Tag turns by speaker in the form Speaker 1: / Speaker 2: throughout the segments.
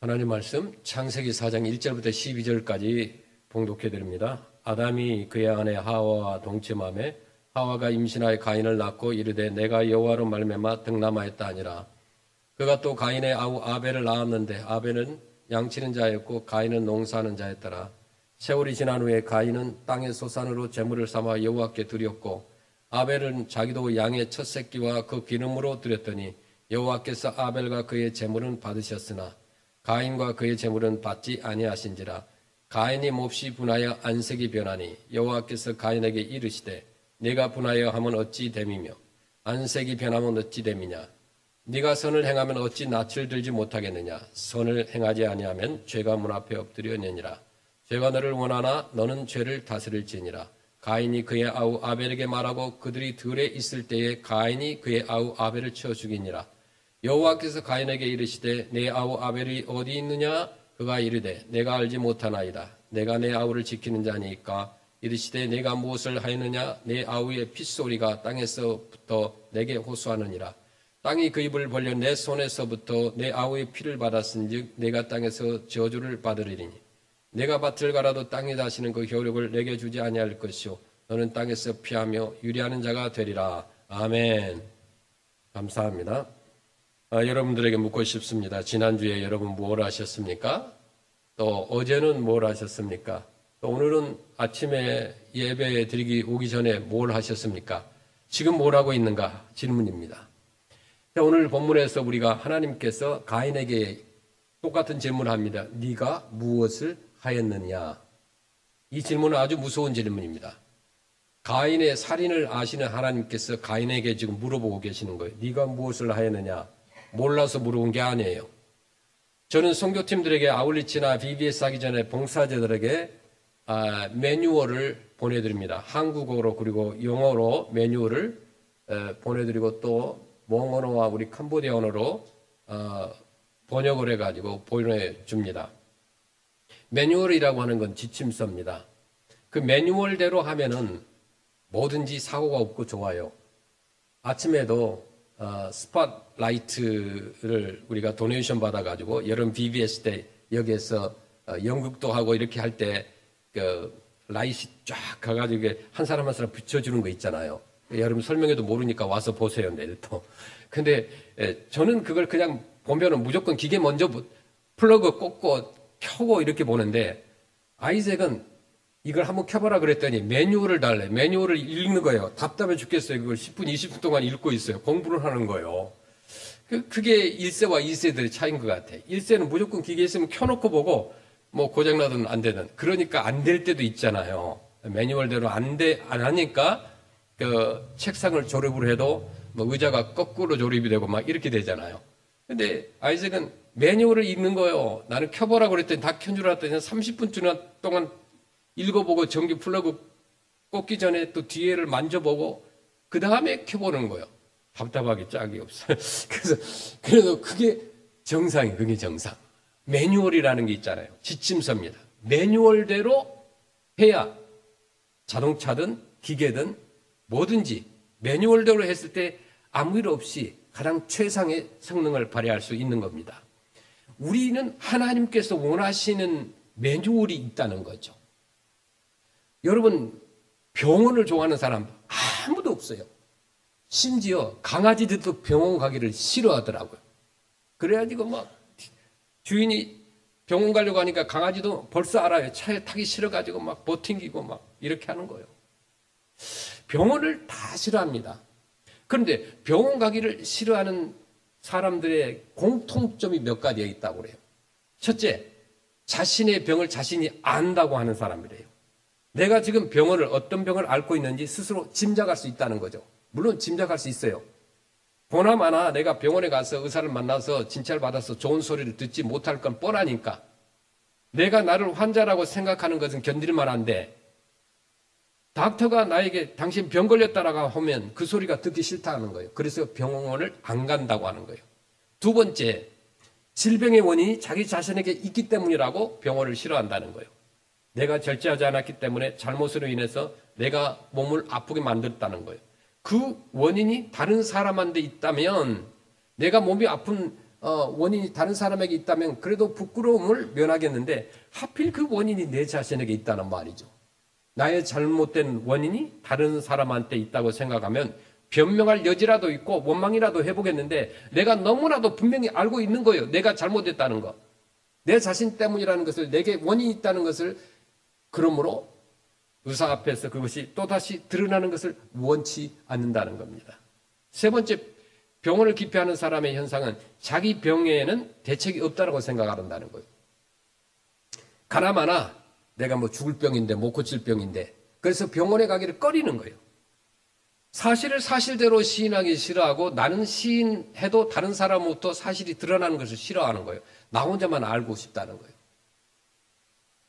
Speaker 1: 하나님 말씀 창세기 4장 1절부터 12절까지 봉독해 드립니다. 아담이 그의 아내 하와와 동침하매 하와가 임신하여 가인을 낳고 이르되 내가 여호와로 말미암아 득남하였다 하니라. 그가 또 가인의 아우 아벨을 낳았는데 아벨은 양치는 자였고 가인은 농사하는 자였더라. 세월이 지난 후에 가인은 땅의 소산으로 제물을 삼아 여호와께 드렸고 아벨은 자기도 양의 첫 새끼와 그 기름으로 드렸더니 여호와께서 아벨과 그의 제물은 받으셨으나 가인과 그의 제물은 받지 아니하신지라. 가인이 몹시 분하여 안색이 변하니 여호와께서 가인에게 이르시되 네가 분하여 하면 어찌 됨이며 안색이 변하면 어찌 됨이냐. 네가 선을 행하면 어찌 낯을 들지 못하겠느냐. 선을 행하지 아니하면 죄가 문 앞에 엎드려느니라. 죄가 너를 원하나 너는 죄를 다스릴지니라. 가인이 그의 아우 아벨에게 말하고 그들이 들에 있을 때에 가인이 그의 아우 아벨을 쳐 죽이니라. 여호와께서 가인에게 이르시되 내 아우 아벨이 어디 있느냐. 그가 이르되 내가 알지 못하나이다. 내가 내 아우를 지키는 자니까. 이르시되 내가 무엇을 하였느냐. 내 아우의 핏소리가 땅에서부터 내게 호소하느니라. 땅이 그 입을 벌려 내 손에서부터 내 아우의 피를 받았은즉 내가 땅에서 저주를 받으리니 내가 밭을 갈아도 땅이 다시는 그 효력을 내게 주지 아니할 것이요 너는 땅에서 피하며 유리하는 자가 되리라. 아멘. 감사합니다. 여러분들에게 묻고 싶습니다. 지난주에 여러분 뭘 하셨습니까? 또 어제는 뭘 하셨습니까? 또 오늘은 아침에 예배 드리기 오기 전에 뭘 하셨습니까? 지금 뭘 하고 있는가? 질문입니다. 오늘 본문에서 우리가 하나님께서 가인에게 똑같은 질문을 합니다. 네가 무엇을 하였느냐? 이 질문은 아주 무서운 질문입니다. 가인의 살인을 아시는 하나님께서 가인에게 지금 물어보고 계시는 거예요. 네가 무엇을 하였느냐? 몰라서 물어본 게 아니에요. 저는 선교팀들에게 아울리치나 BBS 하기 전에 봉사자들에게 매뉴얼을 보내드립니다. 한국어로 그리고 영어로 매뉴얼을 보내드리고 또 몽언어와 우리 캄보디아 언어로 번역을 해가지고 보내줍니다. 매뉴얼이라고 하는 건 지침서입니다. 그 매뉴얼대로 하면은 뭐든지 사고가 없고 좋아요. 아침에도 스팟라이트를 우리가 도네이션 받아가지고 여름 BBS 때 여기에서 연극도 하고 이렇게 할 때 그 라이트 쫙 가가지고 한 사람 한 사람 붙여주는 거 있잖아요. 여러분 설명해도 모르니까 와서 보세요, 내일 또. 근데 저는 그걸 그냥 보면은 무조건 기계 먼저 플러그 꽂고 켜고 이렇게 보는데 아이색은 이걸 한번 켜봐라 그랬더니 매뉴얼을 달래. 매뉴얼을 읽는 거예요. 답답해 죽겠어요. 그걸 10분, 20분 동안 읽고 있어요. 공부를 하는 거예요. 그게 1세와 2세들의 차이인 것 같아. 1세는 무조건 기계 있으면 켜놓고 보고 뭐 고장나든 안 되든. 그러니까 안 될 때도 있잖아요. 매뉴얼대로 안 하니까 그 책상을 조립을 해도 뭐 의자가 거꾸로 조립이 되고 막 이렇게 되잖아요. 근데 아이색은 매뉴얼을 읽는 거예요. 나는 켜보라 그랬더니 다 켠 줄 알았더니 30분 동안 읽어보고 전기 플러그 꽂기 전에 또 뒤에를 만져보고 그 다음에 켜보는 거예요. 답답하게 짝이 없어요. 그래서 그게 정상이에요. 그게 정상. 매뉴얼이라는 게 있잖아요. 지침서입니다. 매뉴얼대로 해야 자동차든 기계든 뭐든지 매뉴얼대로 했을 때 아무 일 없이 가장 최상의 성능을 발휘할 수 있는 겁니다. 우리는 하나님께서 원하시는 매뉴얼이 있다는 거죠. 여러분 병원을 좋아하는 사람 아무도 없어요. 심지어 강아지들도 병원 가기를 싫어하더라고요. 그래가지고 막 주인이 병원 가려고 하니까 강아지도 벌써 알아요. 차에 타기 싫어가지고 막 버팅기고 막 이렇게 하는 거예요. 병원을 다 싫어합니다. 그런데 병원 가기를 싫어하는 사람들의 공통점이 몇 가지가 있다고 그래요. 첫째, 자신의 병을 자신이 안다고 하는 사람이래요. 내가 지금 어떤 병을 앓고 있는지 스스로 짐작할 수 있다는 거죠. 물론 짐작할 수 있어요. 보나마나 내가 병원에 가서 의사를 만나서 진찰 받아서 좋은 소리를 듣지 못할 건 뻔하니까 내가 나를 환자라고 생각하는 것은 견딜만 한데 닥터가 나에게 당신 병 걸렸다라고 하면 그 소리가 듣기 싫다는 거예요. 그래서 병원을 안 간다고 하는 거예요. 두 번째, 질병의 원인이 자기 자신에게 있기 때문이라고 병원을 싫어한다는 거예요. 내가 절제하지 않았기 때문에 잘못으로 인해서 내가 몸을 아프게 만들었다는 거예요. 그 원인이 다른 사람한테 있다면 내가 몸이 아픈 원인이 다른 사람에게 있다면 그래도 부끄러움을 면하겠는데 하필 그 원인이 내 자신에게 있다는 말이죠. 나의 잘못된 원인이 다른 사람한테 있다고 생각하면 변명할 여지라도 있고 원망이라도 해보겠는데 내가 너무나도 분명히 알고 있는 거예요. 내가 잘못했다는 거. 내 자신 때문이라는 것을, 내게 원인이 있다는 것을, 그러므로 의사 앞에서 그것이 또다시 드러나는 것을 원치 않는다는 겁니다. 세 번째, 병원을 기피하는 사람의 현상은 자기 병에는 대책이 없다고 생각한다는 거예요. 가나마나 내가 뭐 죽을 병인데, 못 고칠 병인데, 그래서 병원에 가기를 꺼리는 거예요. 사실을 사실대로 시인하기 싫어하고 나는 시인해도 다른 사람으로부터 사실이 드러나는 것을 싫어하는 거예요. 나 혼자만 알고 싶다는 거예요.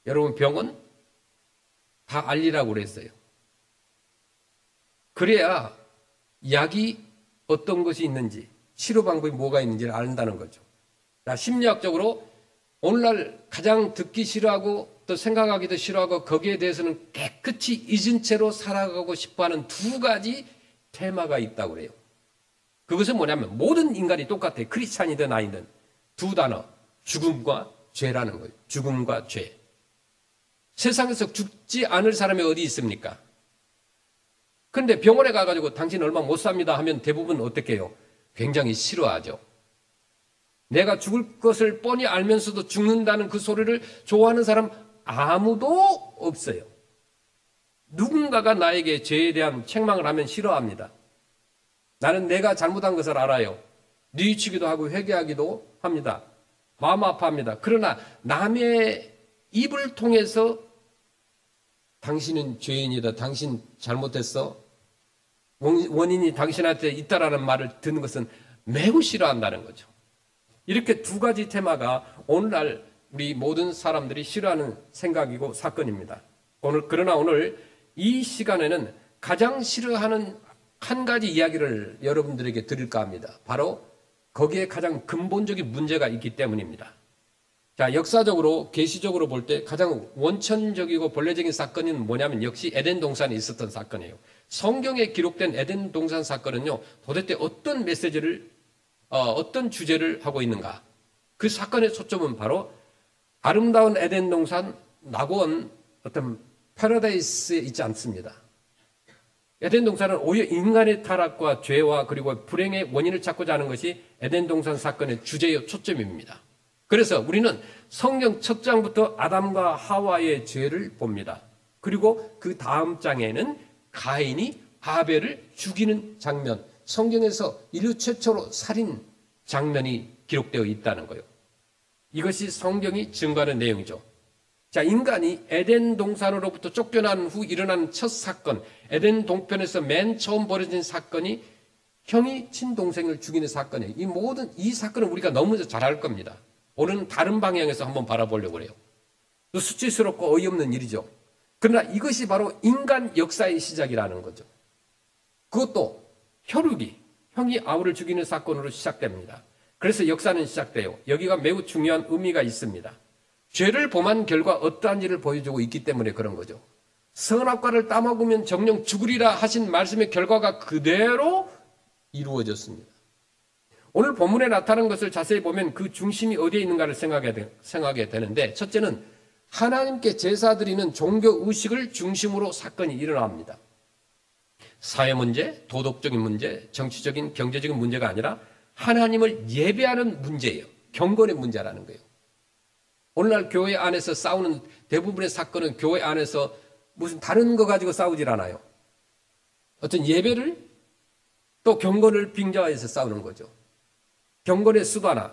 Speaker 1: 여러분, 병은 다 알리라고 그랬어요. 그래야 약이 어떤 것이 있는지, 치료 방법이 뭐가 있는지를 안다는 거죠. 자, 심리학적으로 오늘날 가장 듣기 싫어하고 또 생각하기도 싫어하고 거기에 대해서는 깨끗이 잊은 채로 살아가고 싶어하는 두 가지 테마가 있다고 그래요. 그것은 뭐냐면 모든 인간이 똑같아요. 크리스찬이든 아니든. 두 단어, 죽음과 죄라는 거예요. 죽음과 죄. 세상에서 죽지 않을 사람이 어디 있습니까? 그런데 병원에 가가지고 당신 얼마 못 삽니다 하면 대부분 어떻게 해요? 굉장히 싫어하죠. 내가 죽을 것을 뻔히 알면서도 죽는다는 그 소리를 좋아하는 사람 아무도 없어요. 누군가가 나에게 죄에 대한 책망을 하면 싫어합니다. 나는 내가 잘못한 것을 알아요. 뉘우치기도 하고 회개하기도 합니다. 마음 아파합니다. 그러나 남의 입을 통해서 당신은 죄인이다, 당신 잘못했어, 원인이 당신한테 있다라는 말을 듣는 것은 매우 싫어한다는 거죠. 이렇게 두 가지 테마가 오늘날 우리 모든 사람들이 싫어하는 생각이고 사건입니다. 그러나 오늘 이 시간에는 가장 싫어하는 한 가지 이야기를 여러분들에게 드릴까 합니다. 바로 거기에 가장 근본적인 문제가 있기 때문입니다. 자, 역사적으로, 계시적으로 볼 때 가장 원천적이고 본래적인 사건은 뭐냐면 역시 에덴 동산에 있었던 사건이에요. 성경에 기록된 에덴 동산 사건은요, 도대체 어떤 메시지를, 어떤 주제를 하고 있는가? 그 사건의 초점은 바로 아름다운 에덴 동산, 낙원, 어떤 패러다이스에 있지 않습니다. 에덴 동산은 오히려 인간의 타락과 죄와 그리고 불행의 원인을 찾고자 하는 것이 에덴 동산 사건의 주제의 초점입니다. 그래서 우리는 성경 첫 장부터 아담과 하와의 죄를 봅니다. 그리고 그 다음 장에는 가인이 아벨을 죽이는 장면, 성경에서 인류 최초로 살인 장면이 기록되어 있다는 거예요. 이것이 성경이 증거하는 내용이죠. 자, 인간이 에덴 동산으로부터 쫓겨난 후 일어난 첫 사건, 에덴 동편에서 맨 처음 벌어진 사건이 형이 친동생을 죽이는 사건이에요. 이 사건은 우리가 너무 잘 알 겁니다. 오늘은 다른 방향에서 한번 바라보려고 해요. 수치스럽고 어이없는 일이죠. 그러나 이것이 바로 인간 역사의 시작이라는 거죠. 그것도 혈육이, 형이 아우를 죽이는 사건으로 시작됩니다. 그래서 역사는 시작돼요. 여기가 매우 중요한 의미가 있습니다. 죄를 범한 결과 어떠한 일을 보여주고 있기 때문에 그런 거죠. 선악과를 따먹으면 정령 죽으리라 하신 말씀의 결과가 그대로 이루어졌습니다. 오늘 본문에 나타난 것을 자세히 보면 그 중심이 어디에 있는가를 생각하게 되는데, 첫째는 하나님께 제사 드리는 종교 의식을 중심으로 사건이 일어납니다. 사회 문제, 도덕적인 문제, 정치적인, 경제적인 문제가 아니라 하나님을 예배하는 문제예요. 경건의 문제라는 거예요. 오늘날 교회 안에서 싸우는 대부분의 사건은 교회 안에서 무슨 다른 거 가지고 싸우질 않아요. 어떤 예배를 또 경건을 빙자해서 싸우는 거죠. 경건의 수단화,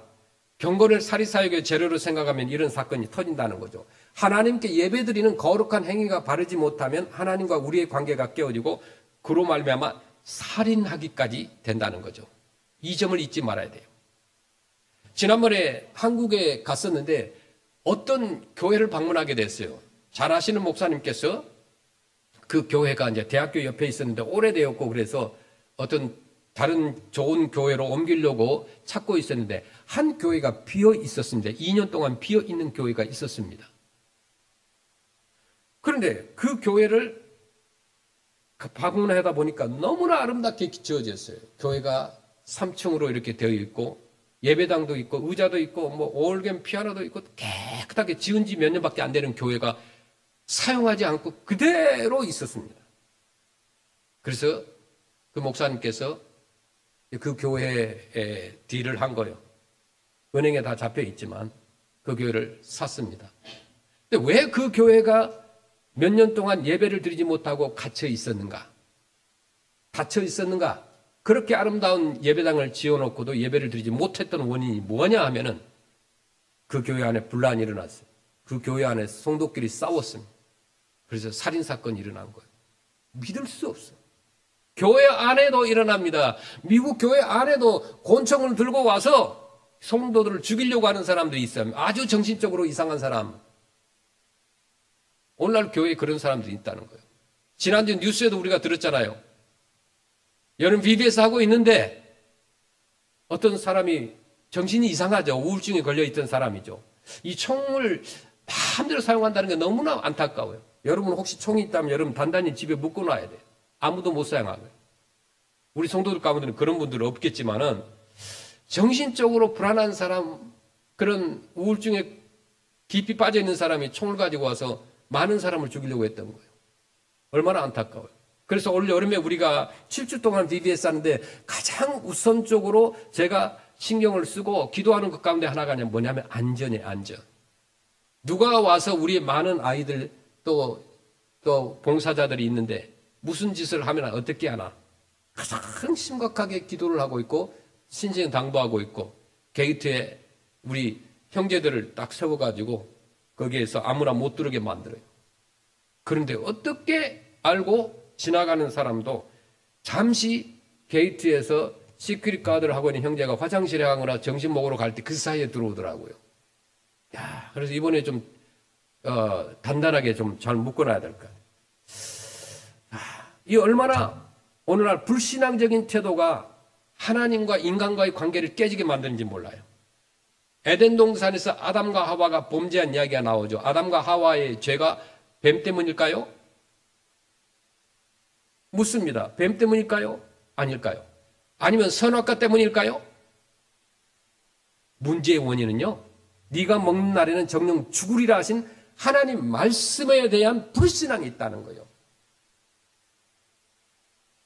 Speaker 1: 경건을 사리사욕의 재료로 생각하면 이런 사건이 터진다는 거죠. 하나님께 예배드리는 거룩한 행위가 바르지 못하면 하나님과 우리의 관계가 깨어지고 그로 말미암아 살인하기까지 된다는 거죠. 이 점을 잊지 말아야 돼요. 지난번에 한국에 갔었는데 어떤 교회를 방문하게 됐어요. 잘 아시는 목사님께서 그 교회가 이제 대학교 옆에 있었는데 오래되었고 그래서 어떤 다른 좋은 교회로 옮기려고 찾고 있었는데 한 교회가 비어 있었습니다. 2년 동안 비어 있는 교회가 있었습니다. 그런데 그 교회를 방문하다 보니까 너무나 아름답게 지어졌어요. 교회가 3층으로 이렇게 되어 있고 예배당도 있고 의자도 있고 뭐 오얼겐 피아노도 있고 깨끗하게 지은 지 몇 년밖에 안 되는 교회가 사용하지 않고 그대로 있었습니다. 그래서 그 목사님께서 그 교회에 딜을 한 거예요. 은행에 다 잡혀 있지만 그 교회를 샀습니다. 근데 왜 그 교회가 몇 년 동안 예배를 드리지 못하고 갇혀 있었는가? 닫혀 있었는가? 그렇게 아름다운 예배당을 지어놓고도 예배를 드리지 못했던 원인이 뭐냐 하면은 그 교회 안에 분란이 일어났어요. 그 교회 안에 성도끼리 싸웠습니다. 그래서 살인사건이 일어난 거예요. 믿을 수 없어요. 교회 안에도 일어납니다. 미국 교회 안에도 권총을 들고 와서 성도들을 죽이려고 하는 사람들이 있어요. 아주 정신적으로 이상한 사람. 오늘날 교회에 그런 사람들이 있다는 거예요. 지난주 뉴스에도 우리가 들었잖아요. 여름 BBS 하고 있는데 어떤 사람이 정신이 이상하죠. 우울증에 걸려있던 사람이죠. 이 총을 마음대로 사용한다는 게 너무나 안타까워요. 여러분 혹시 총이 있다면 여러분 단단히 집에 묶어놔야 돼요. 아무도 못 사용하고요. 우리 성도들 가운데는 그런 분들은 없겠지만은 정신적으로 불안한 사람, 그런 우울증에 깊이 빠져 있는 사람이 총을 가지고 와서 많은 사람을 죽이려고 했던 거예요. 얼마나 안타까워요. 그래서 올 여름에 우리가 7주 동안 BBS 하는데 가장 우선적으로 제가 신경을 쓰고 기도하는 것 가운데 하나가 뭐냐면 안전이에요, 안전. 누가 와서 우리 많은 아이들 또 봉사자들이 있는데 무슨 짓을 하면 어떻게 하나. 가장 심각하게 기도를 하고 있고 신신 당부하고 있고 게이트에 우리 형제들을 딱 세워가지고 거기에서 아무나 못 들어오게 만들어요. 그런데 어떻게 알고 지나가는 사람도 잠시 게이트에서 시큐리티 가드를 하고 있는 형제가 화장실에 가거나 점심 먹으러 갈 때 그 사이에 들어오더라고요. 야, 그래서 이번에 좀 단단하게 좀 잘 묶어놔야 될까. 이 얼마나 오늘날 불신앙적인 태도가 하나님과 인간과의 관계를 깨지게 만드는지 몰라요. 에덴 동산에서 아담과 하와가 범죄한 이야기가 나오죠. 아담과 하와의 죄가 뱀 때문일까요? 묻습니다. 뱀 때문일까요? 아닐까요? 아니면 선악과 때문일까요? 문제의 원인은요, 네가 먹는 날에는 정녕 죽으리라 하신 하나님 말씀에 대한 불신앙이 있다는 거예요.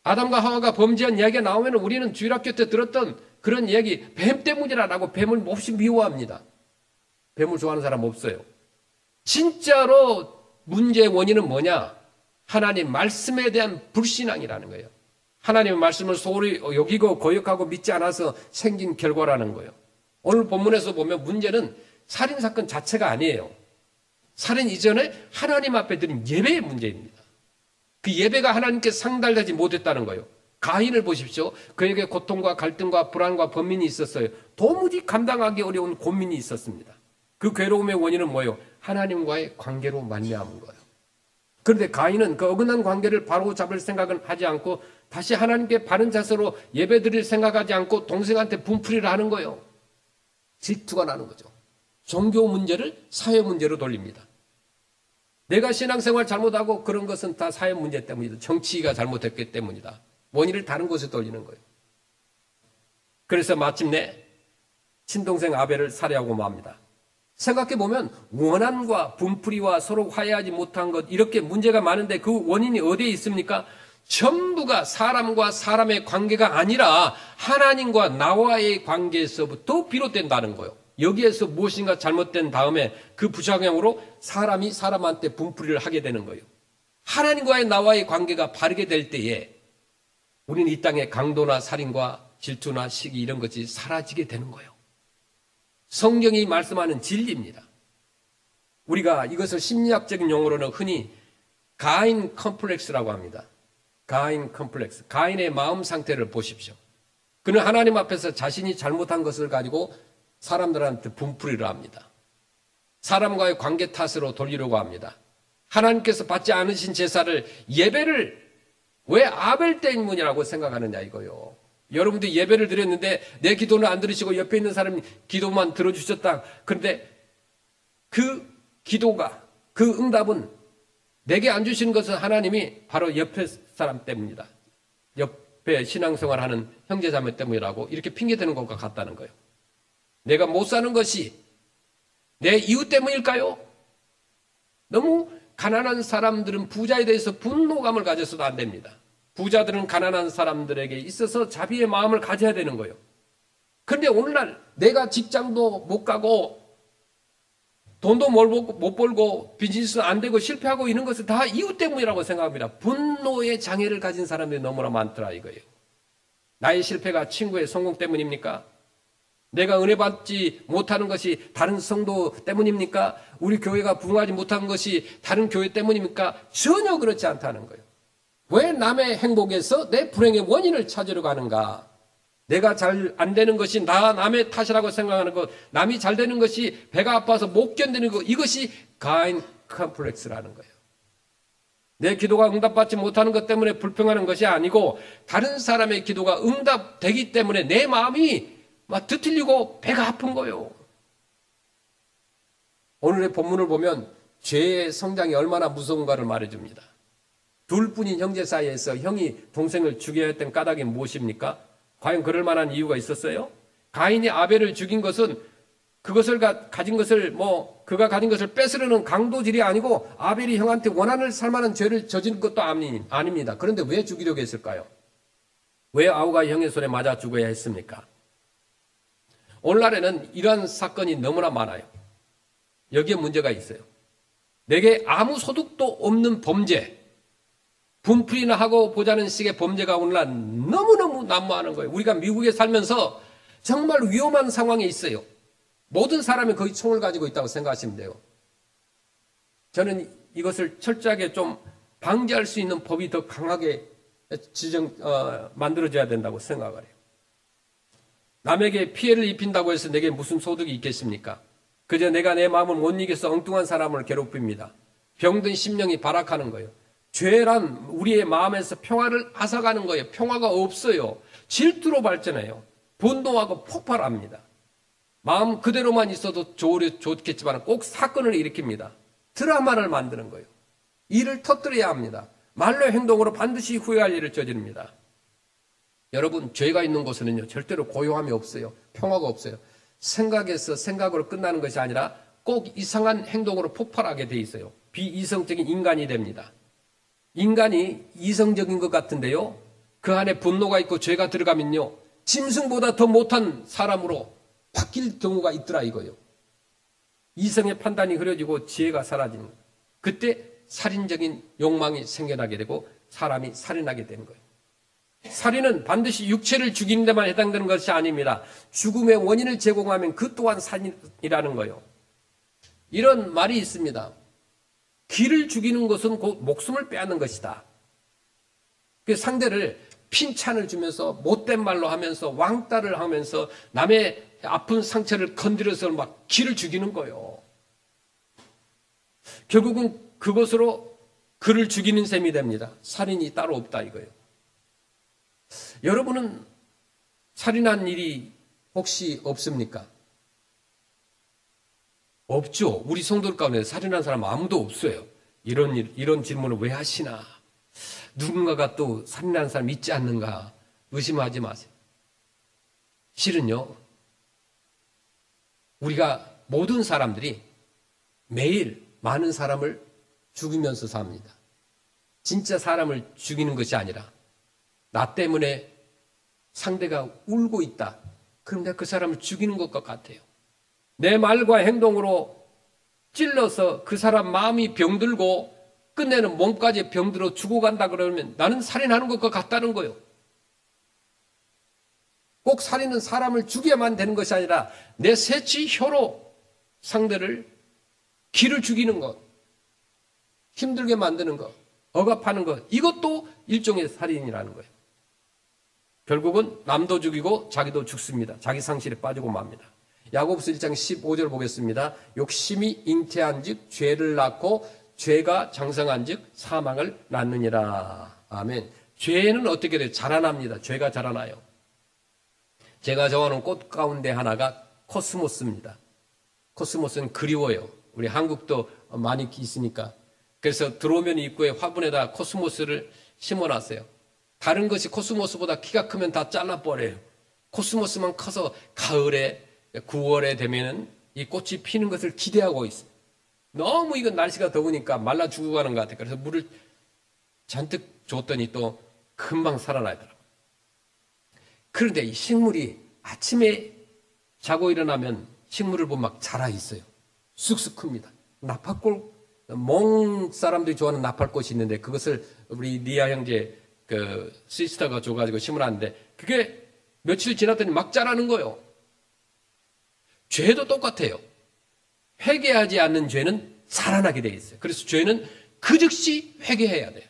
Speaker 1: 아담과 하와가 범죄한 이야기가 나오면 우리는 주일학교 때 들었던 그런 이야기, 뱀 때문이라고 뱀을 몹시 미워합니다. 뱀을 좋아하는 사람 없어요. 진짜로 문제의 원인은 뭐냐? 하나님 말씀에 대한 불신앙이라는 거예요. 하나님의 말씀을 소홀히 여기고 거역하고 믿지 않아서 생긴 결과라는 거예요. 오늘 본문에서 보면 문제는 살인사건 자체가 아니에요. 살인 이전에 하나님 앞에 드린 예배의 문제입니다. 그 예배가 하나님께 상달되지 못했다는 거예요. 가인을 보십시오. 그에게 고통과 갈등과 불안과 번민이 있었어요. 도무지 감당하기 어려운 고민이 있었습니다. 그 괴로움의 원인은 뭐예요? 하나님과의 관계로 말미암은 거예요. 그런데 가인은 그 어긋난 관계를 바로 잡을 생각은 하지 않고 다시 하나님께 바른 자세로 예배드릴 생각하지 않고 동생한테 분풀이를 하는 거예요. 질투가 나는 거죠. 종교 문제를 사회 문제로 돌립니다. 내가 신앙생활 잘못하고 그런 것은 다 사회 문제 때문이다. 정치가 잘못했기 때문이다. 원인을 다른 곳에 돌리는 거예요. 그래서 마침내 친동생 아벨을 살해하고 맙니다. 생각해보면 원한과 분풀이와 서로 화해하지 못한 것, 이렇게 문제가 많은데 그 원인이 어디에 있습니까? 전부가 사람과 사람의 관계가 아니라 하나님과 나와의 관계에서부터 비롯된다는 거예요. 여기에서 무엇인가 잘못된 다음에 그 부작용으로 사람이 사람한테 분풀이를 하게 되는 거예요. 하나님과의 나와의 관계가 바르게 될 때에 우리는 이 땅의 강도나 살인과 질투나 시기 이런 것이 사라지게 되는 거예요. 성경이 말씀하는 진리입니다. 우리가 이것을 심리학적인 용어로는 흔히 가인 컴플렉스라고 합니다. 가인 컴플렉스. 가인의 마음 상태를 보십시오. 그는 하나님 앞에서 자신이 잘못한 것을 가지고 사람들한테 분풀이를 합니다. 사람과의 관계 탓으로 돌리려고 합니다. 하나님께서 받지 않으신 제사를, 예배를 왜 아벨 때문이라고 생각하느냐 이거요. 여러분들 예배를 드렸는데 내 기도는 안 들으시고 옆에 있는 사람이 기도만 들어주셨다. 그런데 그 기도가, 그 응답은 내게 안 주시는 것은 하나님이 바로 옆에 사람 때문이다. 옆에 신앙생활하는 형제자매 때문이라고 이렇게 핑계대는 것과 같다는 거예요. 내가 못 사는 것이 내 이웃 때문일까요? 너무 가난한 사람들은 부자에 대해서 분노감을 가져서도 안 됩니다. 부자들은 가난한 사람들에게 있어서 자비의 마음을 가져야 되는 거예요. 그런데 오늘날 내가 직장도 못 가고 돈도 못 벌고 비즈니스 안 되고 실패하고 있는 것은 다 이웃 때문이라고 생각합니다. 분노의 장애를 가진 사람들이 너무나 많더라 이거예요. 나의 실패가 친구의 성공 때문입니까? 내가 은혜 받지 못하는 것이 다른 성도 때문입니까? 우리 교회가 부흥하지 못한 것이 다른 교회 때문입니까? 전혀 그렇지 않다는 거예요. 왜 남의 행복에서 내 불행의 원인을 찾으러 가는가? 내가 잘 안 되는 것이 남의 탓이라고 생각하는 것, 남이 잘 되는 것이 배가 아파서 못 견디는 것, 이것이 가인 컴플렉스라는 거예요. 내 기도가 응답받지 못하는 것 때문에 불평하는 것이 아니고 다른 사람의 기도가 응답되기 때문에 내 마음이 막 뒤틀리고 배가 아픈 거예요. 오늘의 본문을 보면 죄의 성장이 얼마나 무서운가를 말해줍니다. 둘뿐인 형제 사이에서 형이 동생을 죽여야 했던 까닭이 무엇입니까? 과연 그럴 만한 이유가 있었어요? 가인이 아벨을 죽인 것은 그것을 가진 것을 그가 가진 것을 뺏으려는 강도질이 아니고 아벨이 형한테 원한을 살 만한 죄를 저지른 것도 아닙니다. 그런데 왜 죽이려고 했을까요? 왜 아우가 형의 손에 맞아 죽어야 했습니까? 오늘날에는 이러한 사건이 너무나 많아요. 여기에 문제가 있어요. 내게 아무 소득도 없는 범죄, 분풀이나 하고 보자는 식의 범죄가 오늘날 너무너무 난무하는 거예요. 우리가 미국에 살면서 정말 위험한 상황에 있어요. 모든 사람이 거의 총을 가지고 있다고 생각하시면 돼요. 저는 이것을 철저하게 좀 방지할 수 있는 법이 더 강하게 만들어져야 된다고 생각을 해요. 남에게 피해를 입힌다고 해서 내게 무슨 소득이 있겠습니까? 그저 내가 내 마음을 못 이겨서 엉뚱한 사람을 괴롭힙니다. 병든 심령이 발악하는 거예요. 죄란 우리의 마음에서 평화를 앗아가는 거예요. 평화가 없어요. 질투로 발전해요. 분노하고 폭발합니다. 마음 그대로만 있어도 좋겠지만 꼭 사건을 일으킵니다. 드라마를 만드는 거예요. 일을 터뜨려야 합니다. 말로 행동으로 반드시 후회할 일을 저지릅니다. 여러분, 죄가 있는 곳에는요, 절대로 고요함이 없어요. 평화가 없어요. 생각으로 끝나는 것이 아니라 꼭 이상한 행동으로 폭발하게 돼 있어요. 비이성적인 인간이 됩니다. 인간이 이성적인 것 같은데요, 그 안에 분노가 있고 죄가 들어가면요, 짐승보다 더 못한 사람으로 바뀔 경우가 있더라 이거예요. 이성의 판단이 흐려지고 지혜가 사라지는 거예요. 그때 살인적인 욕망이 생겨나게 되고 사람이 살인하게 되는 거예요. 살인은 반드시 육체를 죽이는 데만 해당되는 것이 아닙니다. 죽음의 원인을 제공하면 그 또한 살인이라는 거예요. 이런 말이 있습니다. 귀를 죽이는 것은 곧 목숨을 빼앗는 것이다. 그 상대를 핀찬을 주면서 못된 말로 하면서 왕따를 하면서 남의 아픈 상처를 건드려서 막 귀를 죽이는 거예요. 결국은 그것으로 그를 죽이는 셈이 됩니다. 살인이 따로 없다 이거예요. 여러분은 살인한 일이 혹시 없습니까? 없죠. 우리 성도들 가운데 살인한 사람 아무도 없어요. 이런 질문을 왜 하시나? 누군가가 또 살인한 사람 있지 않는가? 의심하지 마세요. 실은요, 우리가 모든 사람들이 매일 많은 사람을 죽이면서 삽니다. 진짜 사람을 죽이는 것이 아니라 나 때문에 상대가 울고 있다. 그럼 내가 그 사람을 죽이는 것과 같아요. 내 말과 행동으로 찔러서 그 사람 마음이 병들고 끝내는 몸까지 병들어 죽어간다 그러면 나는 살인하는 것과 같다는 거예요. 꼭 살인은 사람을 죽여야만 되는 것이 아니라 내 새치혀로 상대를 기를 죽이는 것, 힘들게 만드는 것, 억압하는 것, 이것도 일종의 살인이라는 거예요. 결국은 남도 죽이고 자기도 죽습니다. 자기 상실에 빠지고 맙니다. 야고보서 1장 15절 보겠습니다. 욕심이 잉태한 즉 죄를 낳고 죄가 장성한 즉 사망을 낳느니라. 아멘. 죄는 어떻게 돼요? 자라납니다. 죄가 자라나요. 제가 좋아하는 꽃 가운데 하나가 코스모스입니다. 코스모스는 그리워요. 우리 한국도 많이 있으니까. 그래서 들어오면 입구에 화분에다 코스모스를 심어놨어요. 다른 것이 코스모스보다 키가 크면 다 잘라버려요. 코스모스만 커서 가을에 9월에 되면은 이 꽃이 피는 것을 기대하고 있어요. 너무 이건 날씨가 더우니까 말라 죽어가는 것 같아요. 그래서 물을 잔뜩 줬더니 또 금방 살아나더라고요. 그런데 이 식물이 아침에 자고 일어나면 식물을 보면 막 자라 있어요. 쑥쑥 큽니다. 나팔꽃, 몽 사람들이 좋아하는 나팔꽃이 있는데 그것을 우리 리아 형제 그 시스터가 줘가지고 심으라는데 그게 며칠 지났더니 막 자라는 거예요. 죄도 똑같아요. 회개하지 않는 죄는 살아나게 돼 있어요. 그래서 죄는 그 즉시 회개해야 돼요.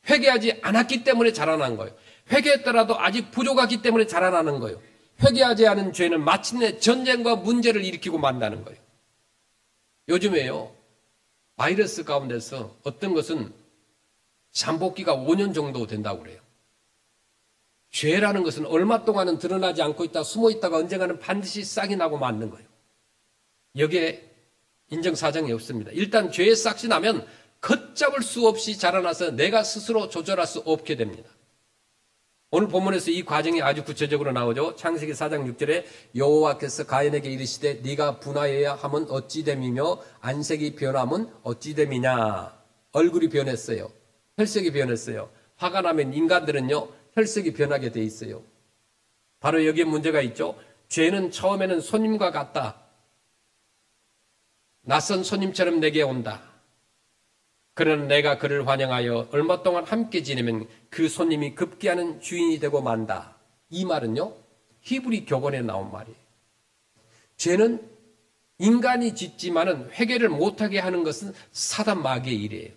Speaker 1: 회개하지 않았기 때문에 자라난 거예요. 회개했더라도 아직 부족하기 때문에 자라나는 거예요. 회개하지 않은 죄는 마침내 전쟁과 문제를 일으키고 만다는 거예요. 요즘에요, 바이러스 가운데서 어떤 것은 잠복기가 5년 정도 된다고 그래요. 죄라는 것은 얼마 동안은 드러나지 않고 있다 숨어 있다가 언젠가는 반드시 싹이 나고 맞는 거예요. 여기에 인정사정이 없습니다. 일단 죄에 싹이 나면 걷잡을 수 없이 자라나서 내가 스스로 조절할 수 없게 됩니다. 오늘 본문에서 이 과정이 아주 구체적으로 나오죠. 창세기 4장 6절에 여호와께서 가인에게 이르시되 네가 분하여야 함은 어찌 됨이며 안색이 변함은 어찌 됨이냐. 얼굴이 변했어요. 혈색이 변했어요. 화가 나면 인간들은요 혈색이 변하게 돼 있어요. 바로 여기에 문제가 있죠. 죄는 처음에는 손님과 같다. 낯선 손님처럼 내게 온다. 그러나 내가 그를 환영하여 얼마 동안 함께 지내면 그 손님이 급기야는 주인이 되고 만다. 이 말은요 히브리 격언에 나온 말이에요. 죄는 인간이 짓지만은 회개를 못하게 하는 것은 사단 마귀의 일이에요.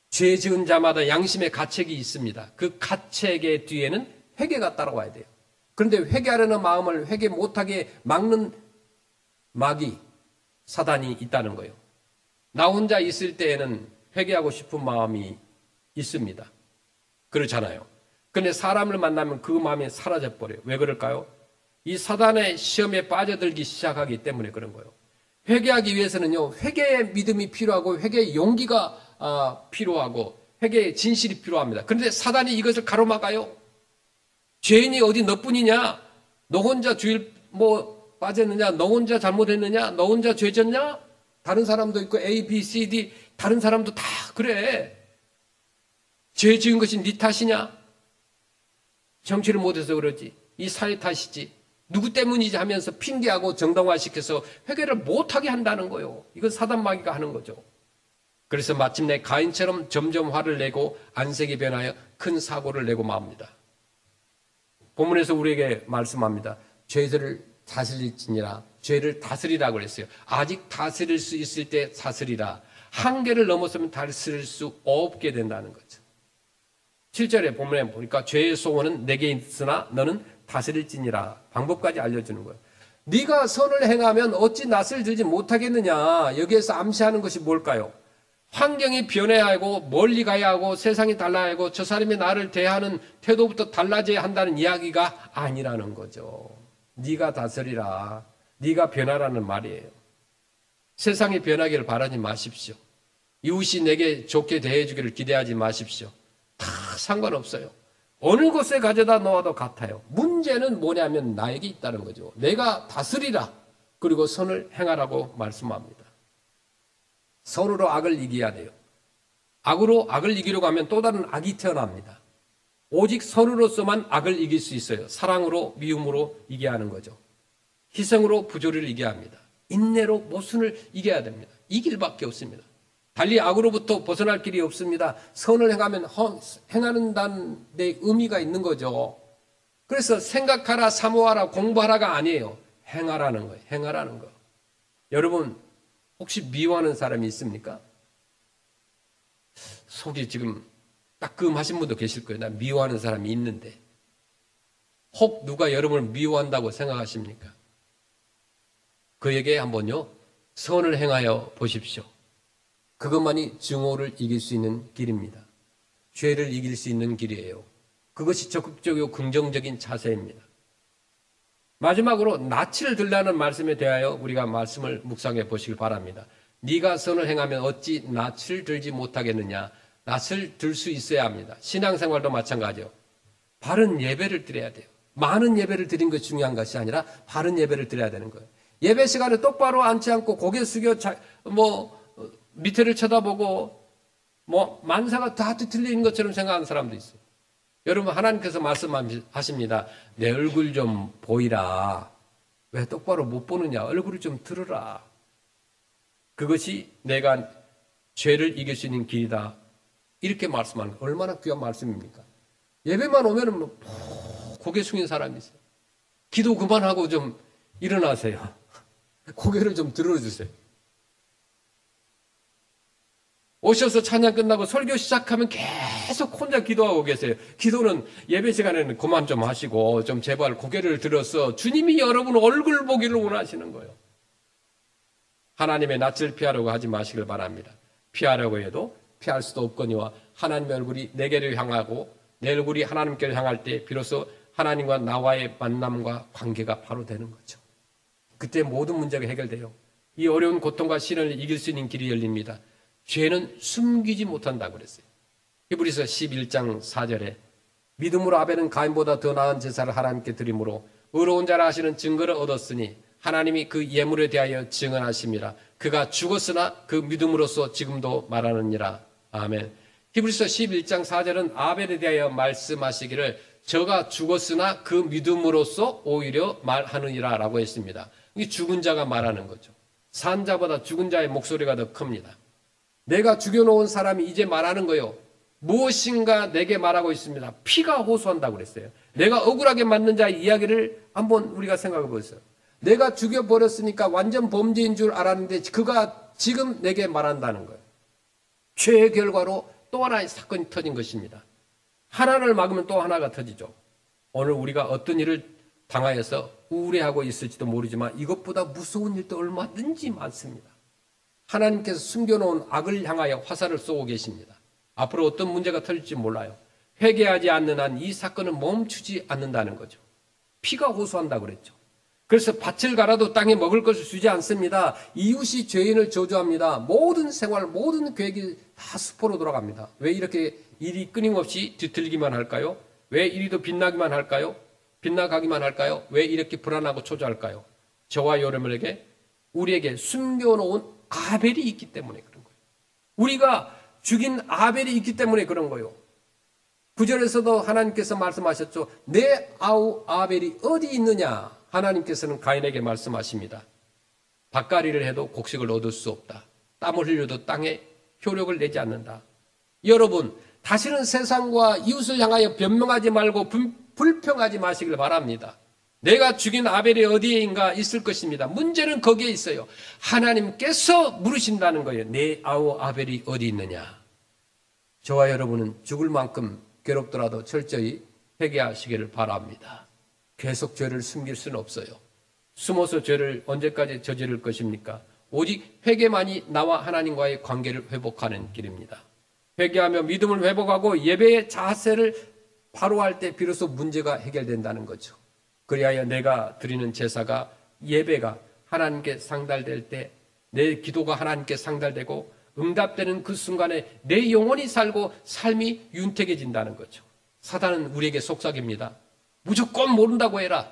Speaker 1: 죄 지은 자마다 양심의 가책이 있습니다. 그 가책의 뒤에는 회개가 따라와야 돼요. 그런데 회개하려는 마음을 회개 못하게 막는 마귀, 사단이 있다는 거예요. 나 혼자 있을 때에는 회개하고 싶은 마음이 있습니다. 그렇잖아요. 그런데 사람을 만나면 그 마음이 사라져버려요. 왜 그럴까요? 이 사단의 시험에 빠져들기 시작하기 때문에 그런 거예요. 회개하기 위해서는요, 회개의 믿음이 필요하고 회개의 용기가 필요하고 회개의 진실이 필요합니다. 그런데 사단이 이것을 가로막아요. 죄인이 어디 너뿐이냐? 너 혼자 주일 빠졌느냐? 너 혼자 잘못했느냐? 너 혼자 죄졌냐? 다른 사람도 있고 A, B, C, D 다른 사람도 다 그래. 죄 지은 것이 네 탓이냐? 정치를 못해서 그러지. 이 사회 탓이지. 누구 때문이지 하면서 핑계하고 정당화시켜서 회개를 못하게 한다는 거예요. 이건 사단 마귀가 하는 거죠. 그래서 마침내 가인처럼 점점 화를 내고 안색이 변하여 큰 사고를 내고 맙니다. 본문에서 우리에게 말씀합니다. 죄들을 다스릴지니라. 죄를 다스리라고 그랬어요. 아직 다스릴 수 있을 때 다스리라. 한계를 넘어서면 다스릴 수 없게 된다는 거죠. 7절에 본문에 보니까 죄의 소원은 내게 있으나 너는 다스릴지니라. 방법까지 알려주는 거예요. 네가 선을 행하면 어찌 낯을 들지 못하겠느냐. 여기에서 암시하는 것이 뭘까요? 환경이 변해야 하고 멀리 가야 하고 세상이 달라야 하고 저 사람이 나를 대하는 태도부터 달라져야 한다는 이야기가 아니라는 거죠. 네가 다스리라. 네가 변하라는 말이에요. 세상이 변하기를 바라지 마십시오. 이웃이 내게 좋게 대해주기를 기대하지 마십시오. 다 상관없어요. 어느 곳에 가져다 놓아도 같아요. 문제는 뭐냐면 나에게 있다는 거죠. 내가 다스리라. 그리고 선을 행하라고 말씀합니다. 선으로 악을 이겨야 돼요. 악으로 악을 이기려고 하면 또 다른 악이 태어납니다. 오직 선으로서만 악을 이길 수 있어요. 사랑으로 미움으로 이겨야 하는 거죠. 희생으로 부조리를 이겨야 합니다. 인내로 모순을 이겨야 됩니다. 이 길밖에 없습니다. 달리 악으로부터 벗어날 길이 없습니다. 선을 행하면 행하는 데 의미가 있는 거죠. 그래서 생각하라, 사모하라, 공부하라가 아니에요. 행하라는 거예요. 행하라는 거. 여러분 혹시 미워하는 사람이 있습니까? 속이 지금 따끔하신 분도 계실 거예요. 나 미워하는 사람이 있는데. 혹 누가 여러분을 미워한다고 생각하십니까? 그에게 한번요 선을 행하여 보십시오. 그것만이 증오를 이길 수 있는 길입니다. 죄를 이길 수 있는 길이에요. 그것이 적극적이고 긍정적인 자세입니다. 마지막으로 낯을 들라는 말씀에 대하여 우리가 말씀을 묵상해 보시길 바랍니다. 네가 선을 행하면 어찌 낯을 들지 못하겠느냐. 낯을 들 수 있어야 합니다. 신앙생활도 마찬가지요. 바른 예배를 드려야 돼요. 많은 예배를 드린 것이 중요한 것이 아니라 바른 예배를 드려야 되는 거예요. 예배 시간에 똑바로 앉지 않고 고개 숙여 밑에를 쳐다보고 만사가 다 뒤틀리는 것처럼 생각하는 사람도 있어요. 여러분, 하나님께서 말씀하십니다. 내 얼굴 좀 보이라. 왜 똑바로 못 보느냐? 얼굴을 좀 들으라. 그것이 내가 죄를 이길 수 있는 길이다. 이렇게 말씀하는 거예요. 얼마나 귀한 말씀입니까? 예배만 오면은 고개 숙인 사람이 있어요. 기도 그만하고 좀 일어나세요. 고개를 좀 들어주세요. 오셔서 찬양 끝나고 설교 시작하면 계속 혼자 기도하고 계세요. 기도는 예배 시간에는 그만 좀 하시고 좀 제발 고개를 들어서 주님이 여러분 얼굴 보기를 원하시는 거예요. 하나님의 낯을 피하려고 하지 마시길 바랍니다. 피하려고 해도 피할 수도 없거니와 하나님의 얼굴이 내게를 향하고 내 얼굴이 하나님께를 향할 때 비로소 하나님과 나와의 만남과 관계가 바로 되는 거죠. 그때 모든 문제가 해결돼요. 이 어려운 고통과 시련을 이길 수 있는 길이 열립니다. 죄는 숨기지 못한다고 그랬어요. 히브리서 11장 4절에 믿음으로 아벨은 가인보다 더 나은 제사를 하나님께 드림으로 의로운 자라 하시는 증거를 얻었으니 하나님이 그 예물에 대하여 증언하심이라. 그가 죽었으나 그 믿음으로써 지금도 말하느니라. 아멘. 히브리서 11장 4절은 아벨에 대하여 말씀하시기를 저가 죽었으나 그 믿음으로써 오히려 말하느니라 라고 했습니다. 이 죽은 자가 말하는 거죠. 산 자보다 죽은 자의 목소리가 더 큽니다. 내가 죽여놓은 사람이 이제 말하는 거요. 무엇인가 내게 말하고 있습니다. 피가 호소한다고 그랬어요. 내가 억울하게 맞는 자의 이야기를 한번 우리가 생각해 보세요. 내가 죽여버렸으니까 완전 범죄인 줄 알았는데 그가 지금 내게 말한다는 거예요. 죄의 결과로 또 하나의 사건이 터진 것입니다. 하나를 막으면 또 하나가 터지죠. 오늘 우리가 어떤 일을 당하여서 우울해하고 있을지도 모르지만 이것보다 무서운 일도 얼마든지 많습니다. 하나님께서 숨겨놓은 악을 향하여 화살을 쏘고 계십니다. 앞으로 어떤 문제가 터질지 몰라요. 회개하지 않는 한 이 사건은 멈추지 않는다는 거죠. 피가 호소한다고 그랬죠. 그래서 밭을 갈아도 땅에 먹을 것을 주지 않습니다. 이웃이 죄인을 저주합니다. 모든 생활, 모든 계획이 다 수포로 돌아갑니다. 왜 이렇게 일이 끊임없이 뒤틀리기만 할까요? 왜 이리도 빗나기만 할까요? 빗나가기만 할까요? 왜 이렇게 불안하고 초조할까요? 저와 여러분에게 우리에게 숨겨놓은 아벨이 있기 때문에 그런 거예요. 우리가 죽인 아벨이 있기 때문에 그런 거예요. 9절에서도 하나님께서 말씀하셨죠. 내 아우 아벨이 어디 있느냐? 하나님께서는 가인에게 말씀하십니다. 밭갈이를 해도 곡식을 얻을 수 없다. 땀을 흘려도 땅에 효력을 내지 않는다. 여러분, 다시는 세상과 이웃을 향하여 변명하지 말고 불평하지 마시길 바랍니다. 내가 죽인 아벨이 어디에인가 있을 것입니다. 문제는 거기에 있어요. 하나님께서 물으신다는 거예요. 내 아우 아벨이 어디 있느냐. 저와 여러분은 죽을 만큼 괴롭더라도 철저히 회개하시기를 바랍니다. 계속 죄를 숨길 수는 없어요. 숨어서 죄를 언제까지 저지를 것입니까? 오직 회개만이 나와 하나님과의 관계를 회복하는 길입니다. 회개하며 믿음을 회복하고 예배의 자세를 바로 할 때 비로소 문제가 해결된다는 거죠. 그리하여 내가 드리는 제사가 예배가 하나님께 상달될 때 내 기도가 하나님께 상달되고 응답되는 그 순간에 내 영혼이 살고 삶이 윤택해진다는 거죠. 사단은 우리에게 속삭입니다. 무조건 모른다고 해라.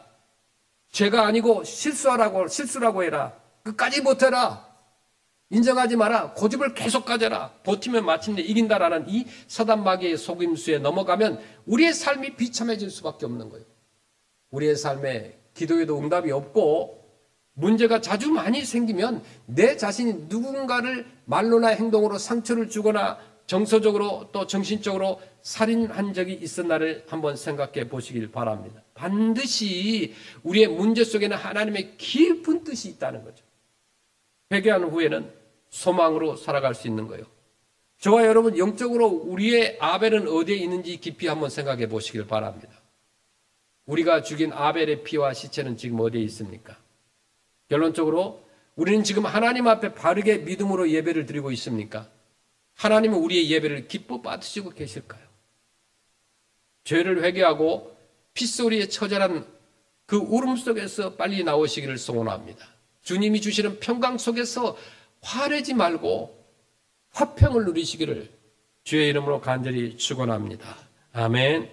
Speaker 1: 죄가 아니고 실수라고 해라. 끝까지 못해라. 인정하지 마라. 고집을 계속 가져라. 버티면 마침내 이긴다라는 이 사단 마귀의 속임수에 넘어가면 우리의 삶이 비참해질 수밖에 없는 거예요. 우리의 삶에 기도에도 응답이 없고 문제가 자주 많이 생기면 내 자신이 누군가를 말로나 행동으로 상처를 주거나 정서적으로 또 정신적으로 살인한 적이 있었나를 한번 생각해 보시길 바랍니다. 반드시 우리의 문제 속에는 하나님의 깊은 뜻이 있다는 거죠. 회개한 후에는 소망으로 살아갈 수 있는 거예요. 저와 여러분 영적으로 우리의 아벨은 어디에 있는지 깊이 한번 생각해 보시길 바랍니다. 우리가 죽인 아벨의 피와 시체는 지금 어디에 있습니까? 결론적으로 우리는 지금 하나님 앞에 바르게 믿음으로 예배를 드리고 있습니까? 하나님은 우리의 예배를 기뻐 받으시고 계실까요? 죄를 회개하고 핏소리에 처절한 그 울음 속에서 빨리 나오시기를 소원합니다. 주님이 주시는 평강 속에서 화내지 말고 화평을 누리시기를 주의 이름으로 간절히 축원합니다. 아멘.